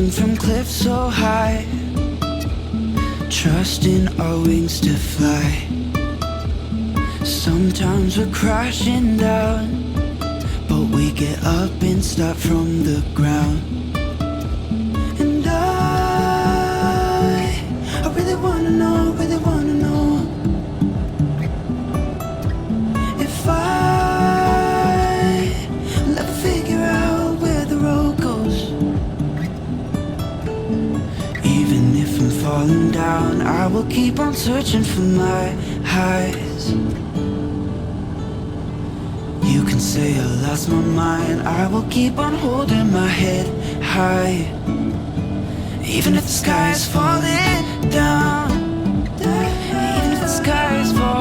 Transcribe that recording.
Falling from cliffs so high, trusting our wings to fly. Sometimes we're crashing down, but we get up and start from the ground. And I really wanna know, really wanna know if I'll ever figure out where the road goes. Even if I'm falling down, I will keep on searching for my highs. You can say I lost my mind, I will keep on holding my head high. Even if the sky is falling down, even if the sky is falling